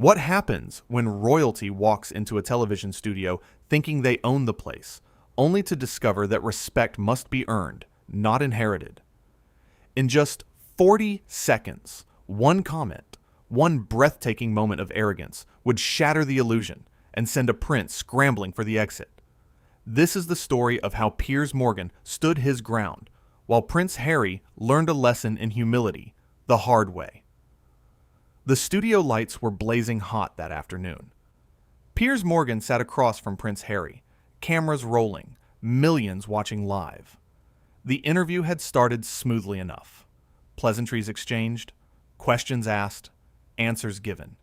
What happens when royalty walks into a television studio thinking they own the place, only to discover that respect must be earned, not inherited? In just 40 seconds, one comment, one breathtaking moment of arrogance would shatter the illusion and send a prince scrambling for the exit. This is the story of how Piers Morgan stood his ground, while Prince Harry learned a lesson in humility the hard way. The studio lights were blazing hot that afternoon. Piers Morgan sat across from Prince Harry, cameras rolling, millions watching live. The interview had started smoothly enough. Pleasantries exchanged, questions asked, answers given.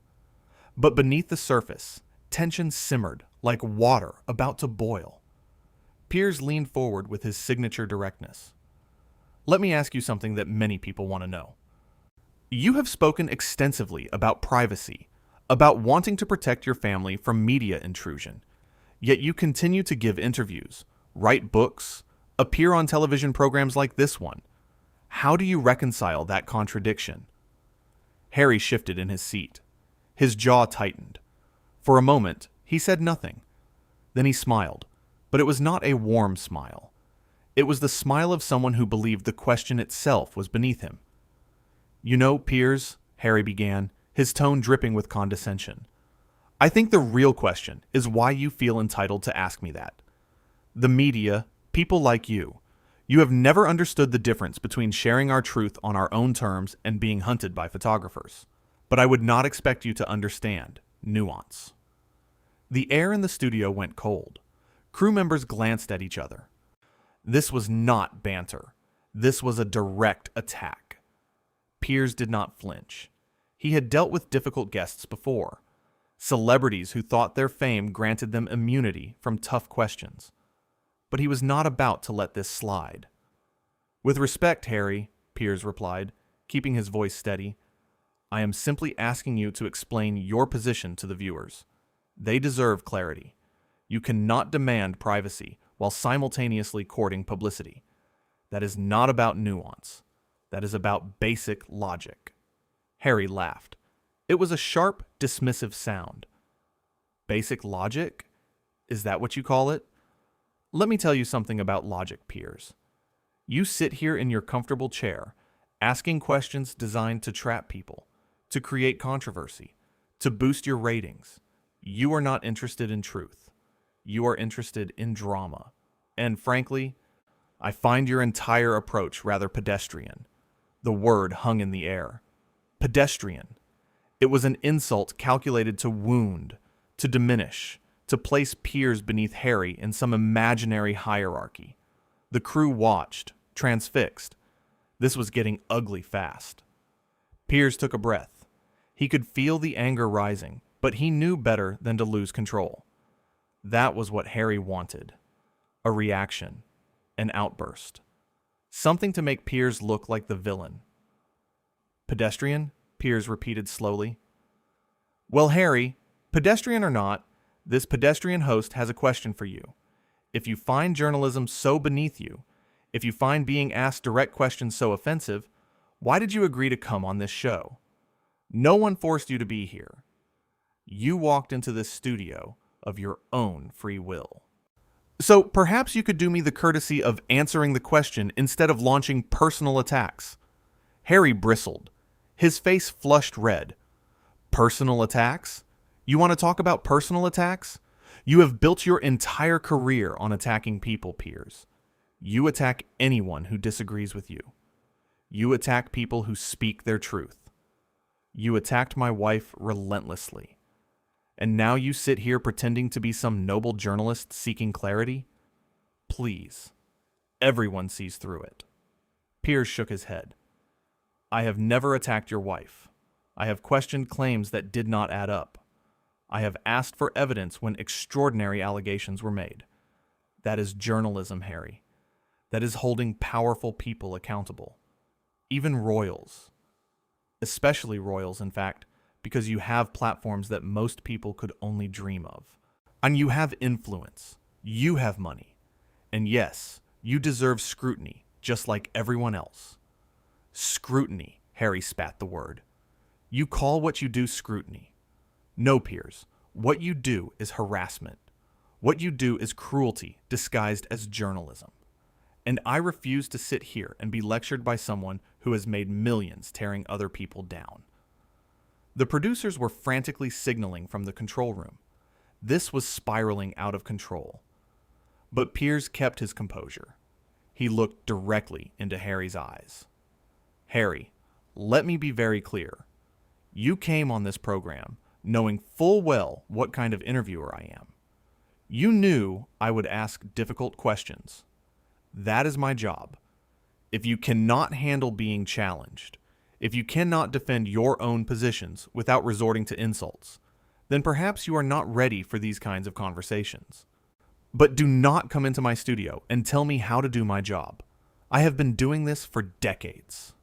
But beneath the surface, tension simmered like water about to boil. Piers leaned forward with his signature directness. Let me ask you something that many people want to know. You have spoken extensively about privacy, about wanting to protect your family from media intrusion, yet you continue to give interviews, write books, appear on television programs like this one. How do you reconcile that contradiction? Harry shifted in his seat. His jaw tightened. For a moment, he said nothing. Then he smiled, but it was not a warm smile. It was the smile of someone who believed the question itself was beneath him. You know, Piers, Harry began, his tone dripping with condescension. I think the real question is why you feel entitled to ask me that. The media, people like you have never understood the difference between sharing our truth on our own terms and being hunted by photographers. But I would not expect you to understand nuance. The air in the studio went cold. Crew members glanced at each other. This was not banter. This was a direct attack. Piers did not flinch. He had dealt with difficult guests before. Celebrities who thought their fame granted them immunity from tough questions. But he was not about to let this slide. With respect, Harry, Piers replied, keeping his voice steady, I am simply asking you to explain your position to the viewers. They deserve clarity. You cannot demand privacy while simultaneously courting publicity. That is not about nuance. That is about basic logic. Harry laughed. It was a sharp, dismissive sound. Basic logic? Is that what you call it? Let me tell you something about logic, Piers. You sit here in your comfortable chair, asking questions designed to trap people, to create controversy, to boost your ratings. You are not interested in truth. You are interested in drama. And frankly, I find your entire approach rather pedestrian. The word hung in the air. Pedestrian. It was an insult calculated to wound, to diminish, to place Piers beneath Harry in some imaginary hierarchy. The crew watched, transfixed. This was getting ugly fast. Piers took a breath. He could feel the anger rising, but he knew better than to lose control. That was what Harry wanted. A reaction. An outburst. Something to make Piers look like the villain. Pedestrian? Piers repeated slowly. Well, Harry, pedestrian or not, this pedestrian host has a question for you. If you find journalism so beneath you, if you find being asked direct questions so offensive, why did you agree to come on this show? No one forced you to be here. You walked into this studio of your own free will. So perhaps you could do me the courtesy of answering the question instead of launching personal attacks. Harry bristled. His face flushed red. Personal attacks? You want to talk about personal attacks? You have built your entire career on attacking people, Piers. You attack anyone who disagrees with you. You attack people who speak their truth. You attacked my wife relentlessly. And now you sit here pretending to be some noble journalist seeking clarity? Please. Everyone sees through it. Piers shook his head. I have never attacked your wife. I have questioned claims that did not add up. I have asked for evidence when extraordinary allegations were made. That is journalism, Harry. That is holding powerful people accountable. Even royals. Especially royals, in fact, because you have platforms that most people could only dream of. And you have influence. You have money. And yes, you deserve scrutiny, just like everyone else. Scrutiny, Harry spat the word. You call what you do scrutiny. No, Piers. What you do is harassment. What you do is cruelty disguised as journalism. And I refuse to sit here and be lectured by someone who has made millions tearing other people down. The producers were frantically signaling from the control room. This was spiraling out of control. But Piers kept his composure. He looked directly into Harry's eyes. Harry, let me be very clear. You came on this program knowing full well what kind of interviewer I am. You knew I would ask difficult questions. That is my job. If you cannot handle being challenged, if you cannot defend your own positions without resorting to insults, then perhaps you are not ready for these kinds of conversations. But do not come into my studio and tell me how to do my job. I have been doing this for decades.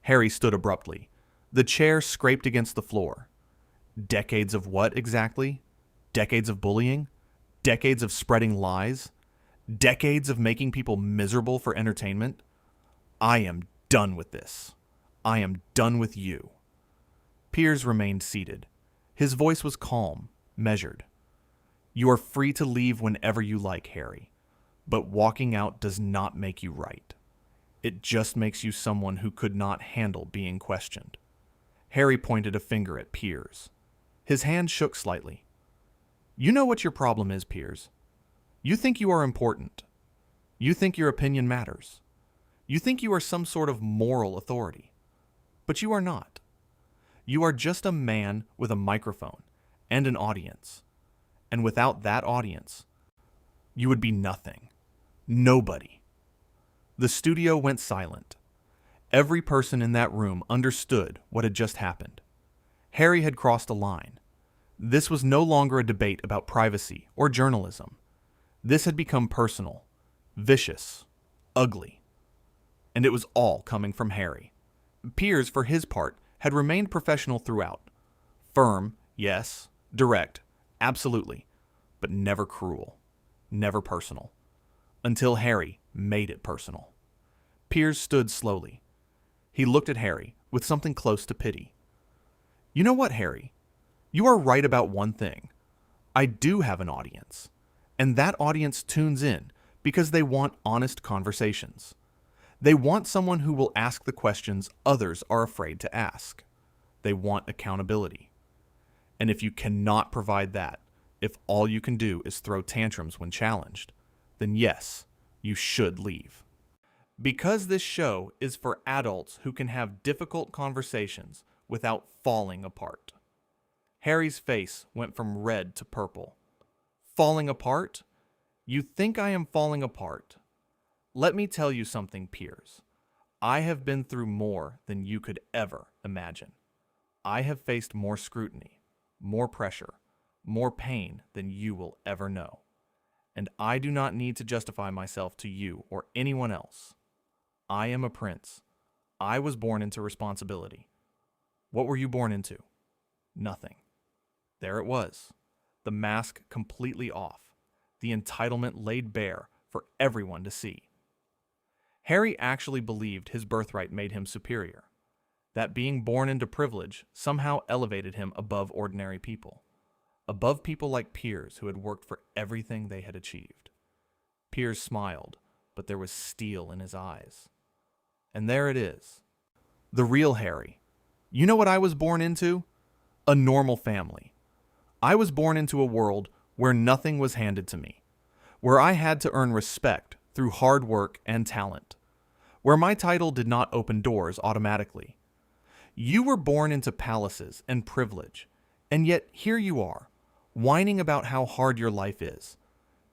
Harry stood abruptly. The chair scraped against the floor. Decades of what exactly? Decades of bullying? Decades of spreading lies? Decades of making people miserable for entertainment? I am done with this. I am done with you. Piers remained seated. His voice was calm, measured. You are free to leave whenever you like, Harry, but walking out does not make you right. It just makes you someone who could not handle being questioned. Harry pointed a finger at Piers. His hand shook slightly. You know what your problem is, Piers. You think you are important. You think your opinion matters. You think you are some sort of moral authority. But you are not. You are just a man with a microphone and an audience. And without that audience, you would be nothing. Nobody. The studio went silent. Every person in that room understood what had just happened. Harry had crossed a line. This was no longer a debate about privacy or journalism. This had become personal, vicious, ugly. And it was all coming from Harry. Piers, for his part, had remained professional throughout. Firm, yes. Direct, absolutely. But never cruel. Never personal. Until Harry made it personal. Piers stood slowly. He looked at Harry with something close to pity. You know what, Harry? You are right about one thing. I do have an audience. And that audience tunes in because they want honest conversations. They want someone who will ask the questions others are afraid to ask. They want accountability. And if you cannot provide that, if all you can do is throw tantrums when challenged, then yes, you should leave. Because this show is for adults who can have difficult conversations without falling apart. Harry's face went from red to purple. Falling apart? You think I am falling apart? Let me tell you something, Piers. I have been through more than you could ever imagine. I have faced more scrutiny, more pressure, more pain than you will ever know. And I do not need to justify myself to you or anyone else. I am a prince. I was born into responsibility. What were you born into? Nothing. There it was. The mask completely off. The entitlement laid bare for everyone to see. Harry actually believed his birthright made him superior. That being born into privilege somehow elevated him above ordinary people. Above people like Piers who had worked for everything they had achieved. Piers smiled, but there was steel in his eyes. And there it is. The real Harry. You know what I was born into? A normal family. I was born into a world where nothing was handed to me. Where I had to earn respect through hard work and talent. Where my title did not open doors automatically. You were born into palaces and privilege, and yet here you are, whining about how hard your life is.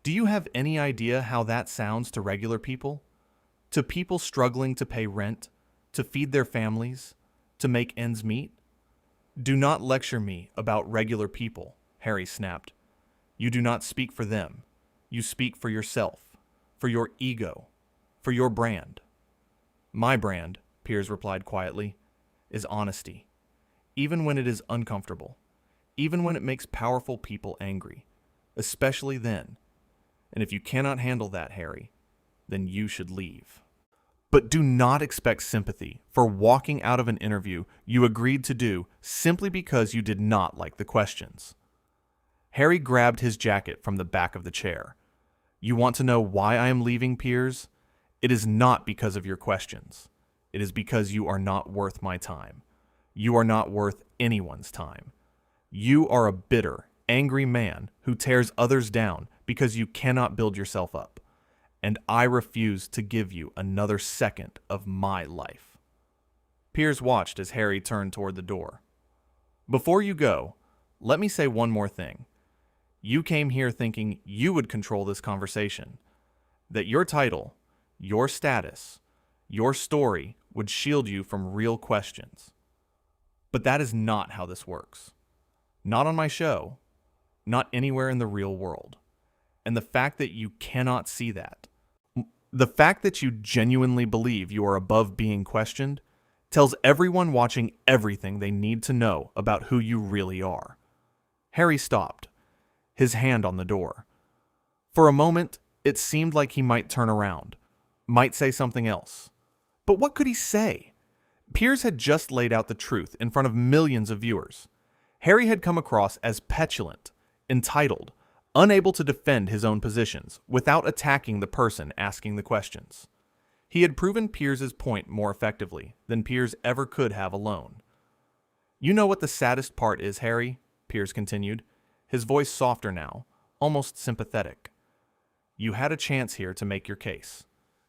Do you have any idea how that sounds to regular people? To people struggling to pay rent, to feed their families, to make ends meet? Do not lecture me about regular people, Harry snapped. You do not speak for them. You speak for yourself, for your ego, for your brand. My brand, Piers replied quietly, is honesty, even when it is uncomfortable, even when it makes powerful people angry, especially then. And if you cannot handle that, Harry, then you should leave. But do not expect sympathy for walking out of an interview you agreed to do simply because you did not like the questions. Harry grabbed his jacket from the back of the chair. You want to know why I am leaving, Piers? It is not because of your questions. It is because you are not worth my time. You are not worth anyone's time. You are a bitter, angry man who tears others down because you cannot build yourself up. And I refuse to give you another second of my life. Piers watched as Harry turned toward the door. Before you go, let me say one more thing. You came here thinking you would control this conversation, that your title, your status, your story would shield you from real questions. But that is not how this works. Not on my show, not anywhere in the real world. And the fact that you cannot see that, the fact that you genuinely believe you are above being questioned, tells everyone watching everything they need to know about who you really are. Harry stopped, his hand on the door. For a moment, it seemed like he might turn around, might say something else. But what could he say? Piers had just laid out the truth in front of millions of viewers. Harry had come across as petulant, entitled, unable to defend his own positions without attacking the person asking the questions. He had proven Piers's point more effectively than Piers ever could have alone. You know what the saddest part is, Harry? Piers continued, his voice softer now, almost sympathetic. You had a chance here to make your case,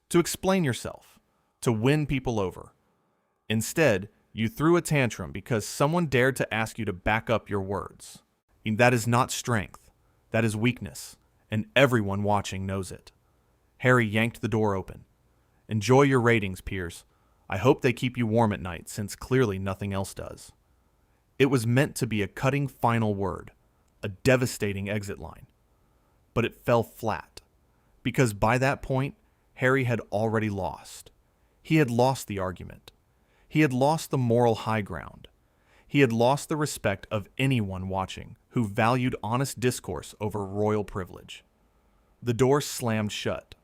to explain yourself, to win people over. Instead, you threw a tantrum because someone dared to ask you to back up your words. That is not strength. That is weakness, and everyone watching knows it. Harry yanked the door open. Enjoy your ratings, Piers. I hope they keep you warm at night, since clearly nothing else does. It was meant to be a cutting final word, a devastating exit line. But it fell flat, because by that point, Harry had already lost. He had lost the argument. He had lost the moral high ground. He had lost the respect of anyone watching who valued honest discourse over royal privilege. The door slammed shut.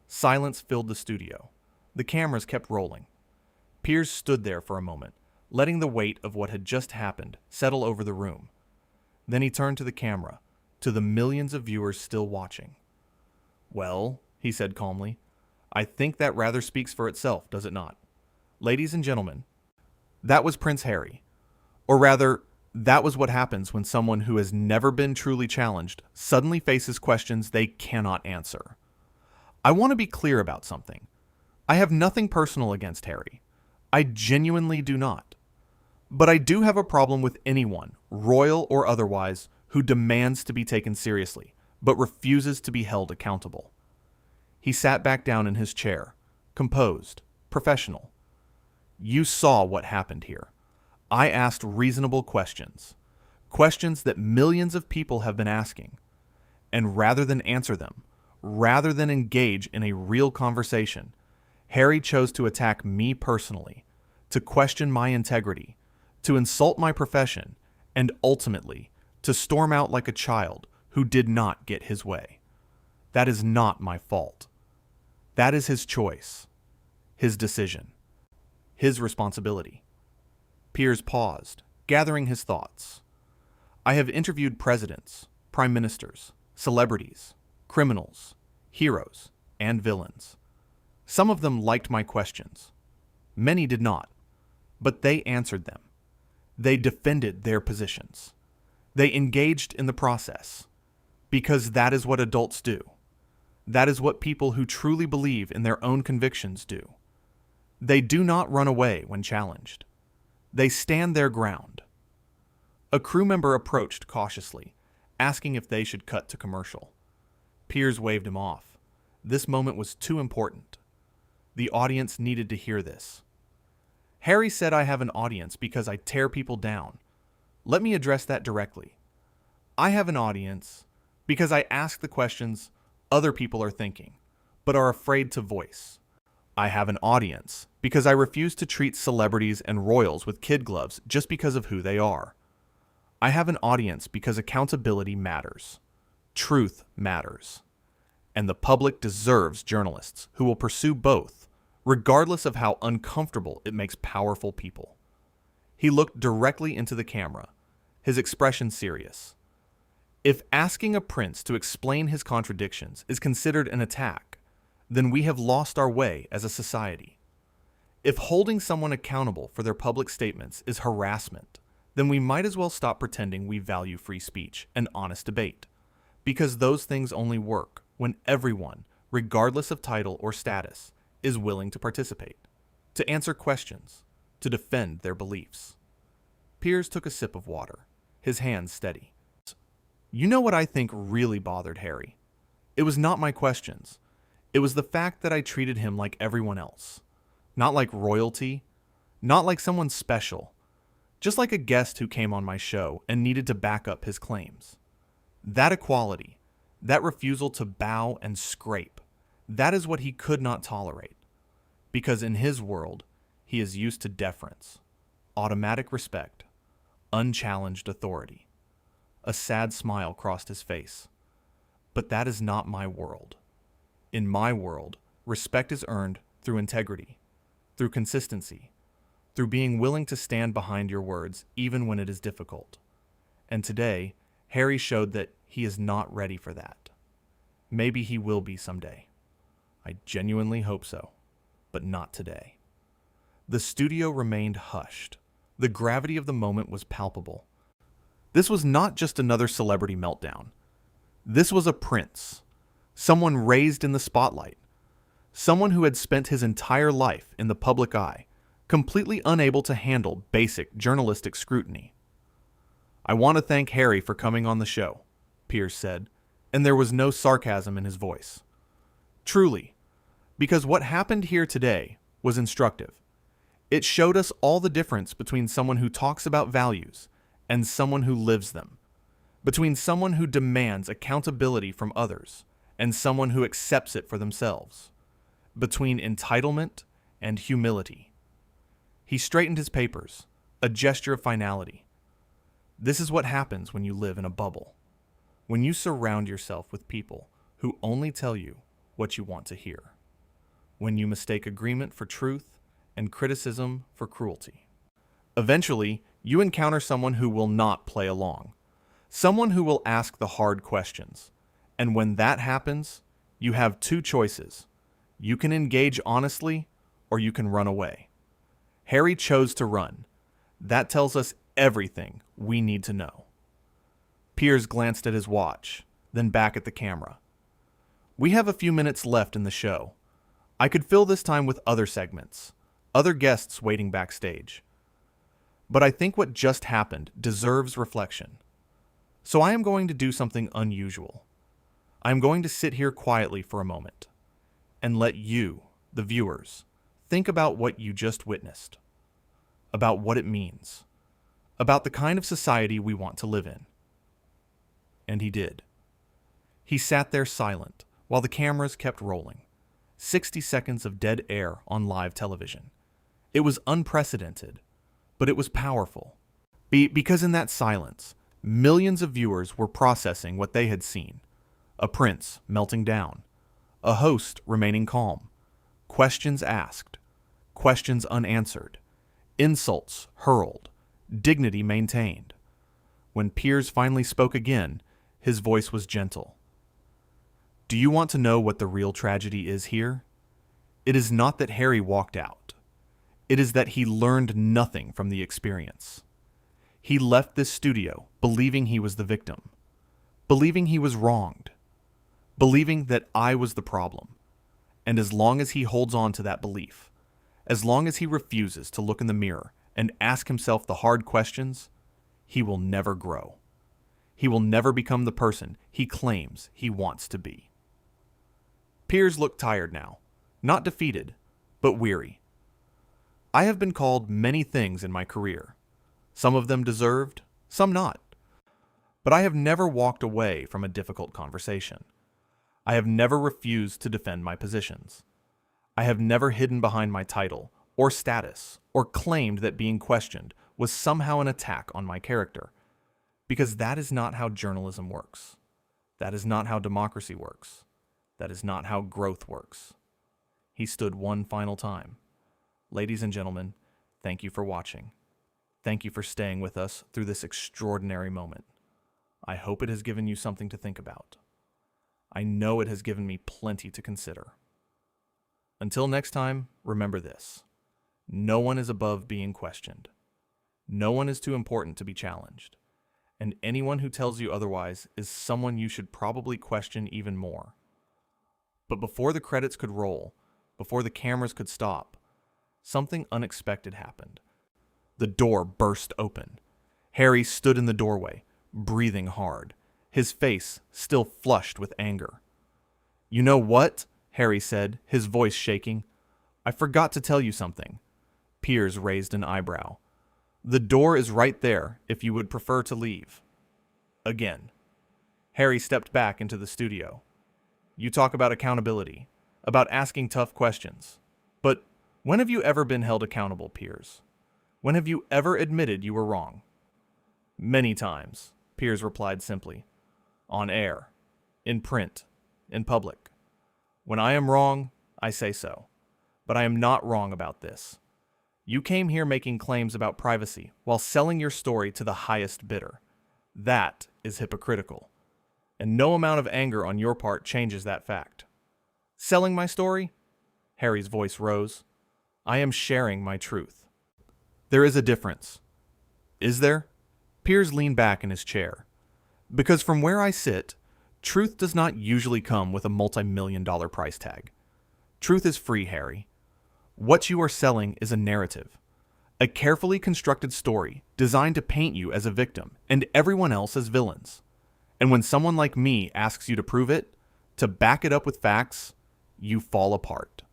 Silence filled the studio. The cameras kept rolling. Piers stood there for a moment, letting the weight of what had just happened settle over the room. Then he turned to the camera, to the millions of viewers still watching. Well, he said calmly, I think that rather speaks for itself, does it not? Ladies and gentlemen, that was Prince Harry. Or rather, that was what happens when someone who has never been truly challenged suddenly faces questions they cannot answer. I want to be clear about something. I have nothing personal against Harry. I genuinely do not. But I do have a problem with anyone, royal or otherwise, who demands to be taken seriously, but refuses to be held accountable. He sat back down in his chair, composed, professional. You saw what happened here. I asked reasonable questions, questions that millions of people have been asking. And rather than answer them, rather than engage in a real conversation, Harry chose to attack me personally, to question my integrity, to insult my profession, and ultimately, to storm out like a child who did not get his way. That is not my fault. That is his choice, his decision, his responsibility. Piers paused, gathering his thoughts. I have interviewed presidents, prime ministers, celebrities, criminals, heroes, and villains. Some of them liked my questions. Many did not, but they answered them. They defended their positions. They engaged in the process, because that is what adults do. That is what people who truly believe in their own convictions do. They do not run away when challenged. They stand their ground. A crew member approached cautiously, asking if they should cut to commercial. Piers waved him off. This moment was too important. The audience needed to hear this. Harry said I have an audience because I tear people down. Let me address that directly. I have an audience because I ask the questions other people are thinking, but are afraid to voice. I have an audience because I refuse to treat celebrities and royals with kid gloves just because of who they are. I have an audience because accountability matters. Truth matters. And the public deserves journalists who will pursue both, regardless of how uncomfortable it makes powerful people. He looked directly into the camera, his expression serious. If asking a prince to explain his contradictions is considered an attack, then we have lost our way as a society. If holding someone accountable for their public statements is harassment, then we might as well stop pretending we value free speech and honest debate, because those things only work when everyone, regardless of title or status, is willing to participate, to answer questions, to defend their beliefs. Piers took a sip of water, his hands steady. You know what I think really bothered Harry? It was not my questions. It was the fact that I treated him like everyone else. Not like royalty, not like someone special, just like a guest who came on my show and needed to back up his claims. That equality, that refusal to bow and scrape, that is what he could not tolerate. Because in his world, he is used to deference, automatic respect, unchallenged authority. A sad smile crossed his face. But that is not my world. In my world, respect is earned through integrity, through consistency, through being willing to stand behind your words even when it is difficult. And today, Harry showed that he is not ready for that. Maybe he will be someday. I genuinely hope so, but not today. The studio remained hushed. The gravity of the moment was palpable. This was not just another celebrity meltdown. This was a prince, someone raised in the spotlight, someone who had spent his entire life in the public eye, completely unable to handle basic journalistic scrutiny. "I want to thank Harry for coming on the show," Piers said, and there was no sarcasm in his voice. Truly, because what happened here today was instructive. It showed us all the difference between someone who talks about values and someone who lives them, between someone who demands accountability from others and someone who accepts it for themselves, between entitlement and humility. He straightened his papers, a gesture of finality. This is what happens when you live in a bubble, when you surround yourself with people who only tell you what you want to hear, when you mistake agreement for truth and criticism for cruelty. Eventually, you encounter someone who will not play along, someone who will ask the hard questions. And when that happens, you have two choices. You can engage honestly, or you can run away. Harry chose to run. That tells us everything we need to know. Piers glanced at his watch, then back at the camera. We have a few minutes left in the show. I could fill this time with other segments, other guests waiting backstage. But I think what just happened deserves reflection. So I am going to do something unusual. I am going to sit here quietly for a moment and let you, the viewers, think about what you just witnessed, about what it means, about the kind of society we want to live in. And he did. He sat there silent while the cameras kept rolling. 60 seconds of dead air on live television. It was unprecedented, but it was powerful. Because in that silence, millions of viewers were processing what they had seen. A prince melting down. A host remaining calm. Questions asked. Questions unanswered. Insults hurled. Dignity maintained. When Piers finally spoke again, his voice was gentle. Do you want to know what the real tragedy is here? It is not that Harry walked out. It is that he learned nothing from the experience. He left this studio believing he was the victim, believing he was wronged, believing that I was the problem. And as long as he holds on to that belief, as long as he refuses to look in the mirror and ask himself the hard questions, he will never grow. He will never become the person he claims he wants to be. Piers looked tired now, not defeated, but weary. I have been called many things in my career. Some of them deserved, some not. But I have never walked away from a difficult conversation. I have never refused to defend my positions. I have never hidden behind my title or status or claimed that being questioned was somehow an attack on my character. Because that is not how journalism works. That is not how democracy works. That is not how growth works. He stood one final time. Ladies and gentlemen, thank you for watching. Thank you for staying with us through this extraordinary moment. I hope it has given you something to think about. I know it has given me plenty to consider. Until next time, remember this. No one is above being questioned. No one is too important to be challenged. And anyone who tells you otherwise is someone you should probably question even more. But before the credits could roll, before the cameras could stop, something unexpected happened. The door burst open. Harry stood in the doorway, breathing hard, his face still flushed with anger. "You know what?" Harry said, his voice shaking. "I forgot to tell you something." Piers raised an eyebrow. "The door is right there if you would prefer to leave." Again. Harry stepped back into the studio. "You talk about accountability, about asking tough questions. But when have you ever been held accountable, Piers? When have you ever admitted you were wrong?" "Many times," Piers replied simply. "On air, in print, in public. When I am wrong, I say so. But I am not wrong about this. You came here making claims about privacy while selling your story to the highest bidder. That is hypocritical. And no amount of anger on your part changes that fact." "Selling my story?" Harry's voice rose. "I am sharing my truth." "There is a difference." "Is there?" Piers leaned back in his chair. "Because from where I sit, truth does not usually come with a multi-million-dollar price tag. Truth is free, Harry. What you are selling is a narrative, a carefully constructed story designed to paint you as a victim and everyone else as villains. And when someone like me asks you to prove it, to back it up with facts, you fall apart."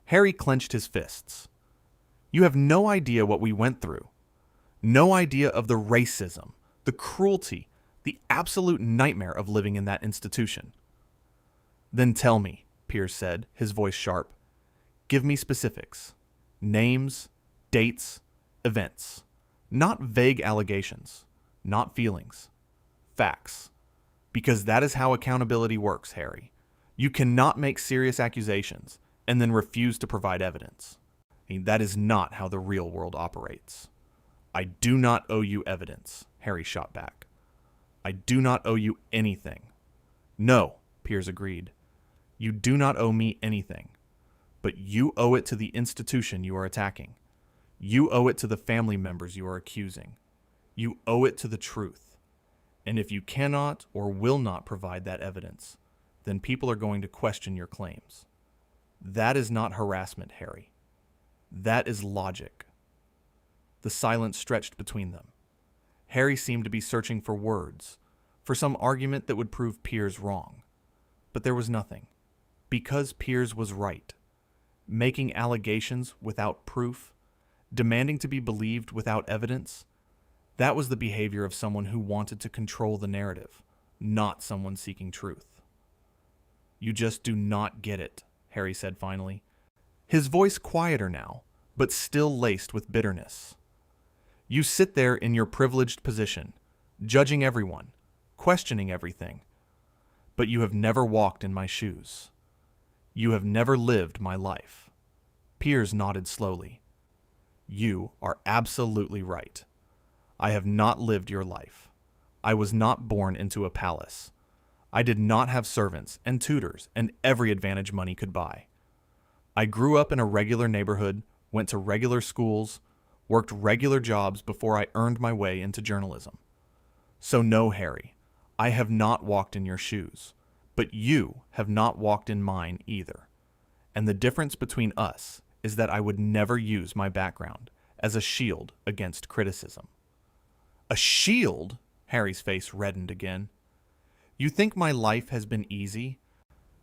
Harry clenched his fists. "You have no idea what we went through. No idea of the racism, the cruelty, the absolute nightmare of living in that institution." "Then tell me," Piers said, his voice sharp. "Give me specifics. Names, dates, events. Not vague allegations. Not feelings. Facts. Because that is how accountability works, Harry. You cannot make serious accusations and then refuse to provide evidence. That is not how the real world operates." "I do not owe you evidence," Harry shot back. "I do not owe you anything." "No," Piers agreed. "You do not owe me anything. But you owe it to the institution you are attacking. You owe it to the family members you are accusing. You owe it to the truth. And if you cannot or will not provide that evidence, then people are going to question your claims. That is not harassment, Harry. That is logic." The silence stretched between them. Harry seemed to be searching for words, for some argument that would prove Piers wrong. But there was nothing, because Piers was right. Making allegations without proof, demanding to be believed without evidence, that was the behavior of someone who wanted to control the narrative, not someone seeking truth. "You just do not get it," Harry said finally, his voice quieter now, but still laced with bitterness. "You sit there in your privileged position, judging everyone, questioning everything. But you have never walked in my shoes. You have never lived my life." Piers nodded slowly. "You are absolutely right. I have not lived your life. I was not born into a palace. I did not have servants and tutors and every advantage money could buy. I grew up in a regular neighborhood, went to regular schools, worked regular jobs before I earned my way into journalism. So no, Harry, I have not walked in your shoes, but you have not walked in mine either. And the difference between us is that I would never use my background as a shield against criticism." "A shield?" Harry's face reddened again. "You think my life has been easy?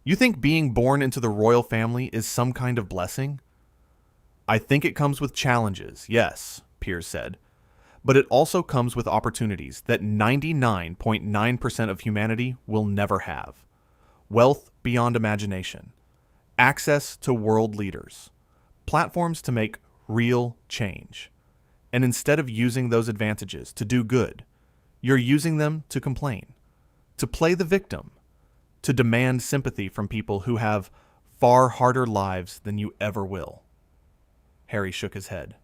You think being born into the royal family is some kind of blessing?" "I think it comes with challenges, yes," Piers said. "But it also comes with opportunities that 99.9% of humanity will never have. Wealth beyond imagination. Access to world leaders. Platforms to make real change. And instead of using those advantages to do good, you're using them to complain, to play the victim, to demand sympathy from people who have far harder lives than you ever will. Harry shook his head.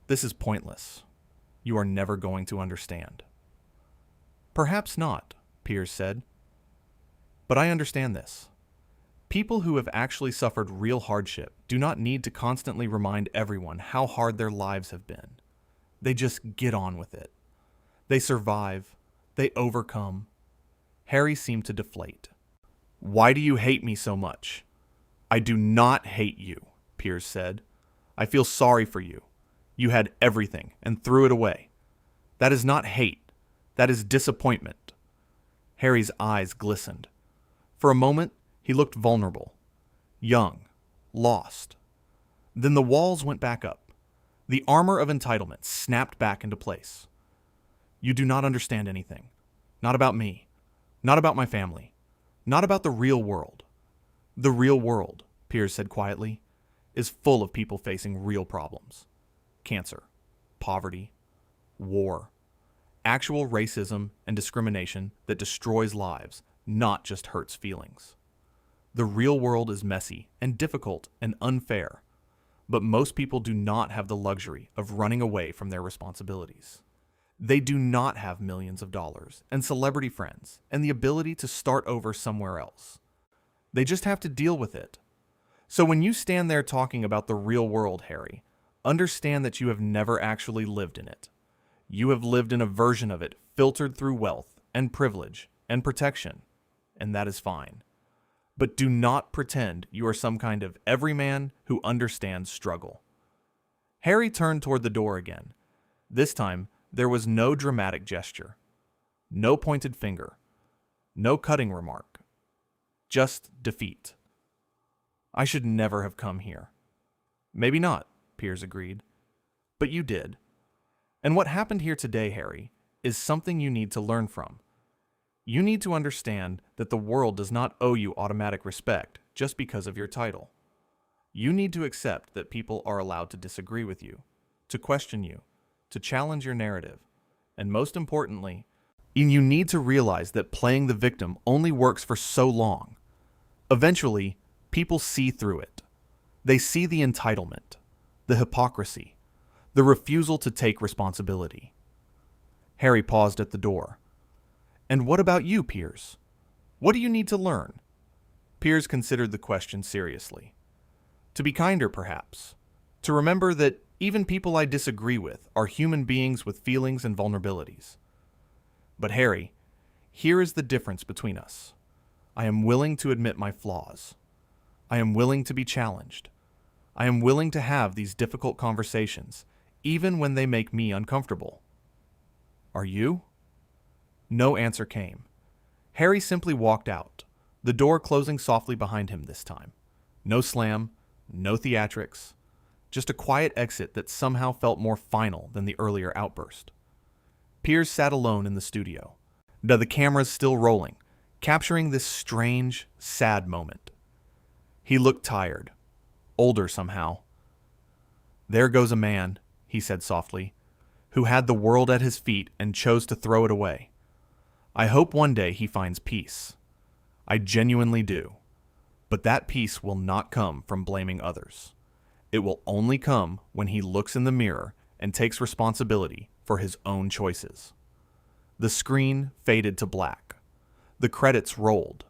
This is pointless. You are never going to understand. Perhaps not, Piers said. But I understand this. People who have actually suffered real hardship do not need to constantly remind everyone how hard their lives have been. They just get on with it. They survive. They overcome. Harry seemed to deflate. Why do you hate me so much? I do not hate you, Piers said. I feel sorry for you. You had everything and threw it away. That is not hate. That is disappointment. Harry's eyes glistened. For a moment, he looked vulnerable, young, lost. Then the walls went back up. The armor of entitlement snapped back into place. You do not understand anything. Not about me. Not about my family. Not about the real world. The real world, Piers said quietly, is full of people facing real problems. Cancer, poverty, war, actual racism and discrimination that destroys lives, not just hurts feelings. The real world is messy and difficult and unfair, but most people do not have the luxury of running away from their responsibilities. They do not have millions of dollars and celebrity friends and the ability to start over somewhere else. They just have to deal with it. So when you stand there talking about the real world, Harry, understand that you have never actually lived in it. You have lived in a version of it filtered through wealth and privilege and protection, and that is fine. But do not pretend you are some kind of everyman who understands struggle. Harry turned toward the door again. This time, there was no dramatic gesture, no pointed finger, no cutting remark, just defeat. I should never have come here. Maybe not, Piers agreed. But you did. And what happened here today, Harry, is something you need to learn from. You need to understand that the world does not owe you automatic respect just because of your title. You need to accept that people are allowed to disagree with you, to question you, to challenge your narrative, and most importantly, you need to realize that playing the victim only works for so long. Eventually, people see through it. They see the entitlement, the hypocrisy, the refusal to take responsibility. Harry paused at the door. And what about you, Piers? What do you need to learn? Piers considered the question seriously. To be kinder, perhaps. To remember that even people I disagree with are human beings with feelings and vulnerabilities. But Harry, here is the difference between us. I am willing to admit my flaws. I am willing to be challenged. I am willing to have these difficult conversations, even when they make me uncomfortable. Are you? No answer came. Harry simply walked out, the door closing softly behind him this time. No slam, no theatrics, just a quiet exit that somehow felt more final than the earlier outburst. Piers sat alone in the studio, the cameras still rolling, capturing this strange, sad moment. He looked tired, older somehow. There goes a man, he said softly, who had the world at his feet and chose to throw it away. I hope one day he finds peace. I genuinely do. But that peace will not come from blaming others. It will only come when he looks in the mirror and takes responsibility for his own choices. The screen faded to black. The credits rolled.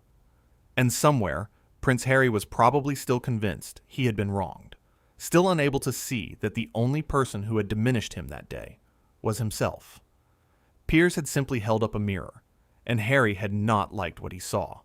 And somewhere, Prince Harry was probably still convinced he had been wronged, still unable to see that the only person who had diminished him that day was himself. Piers had simply held up a mirror, and Harry had not liked what he saw.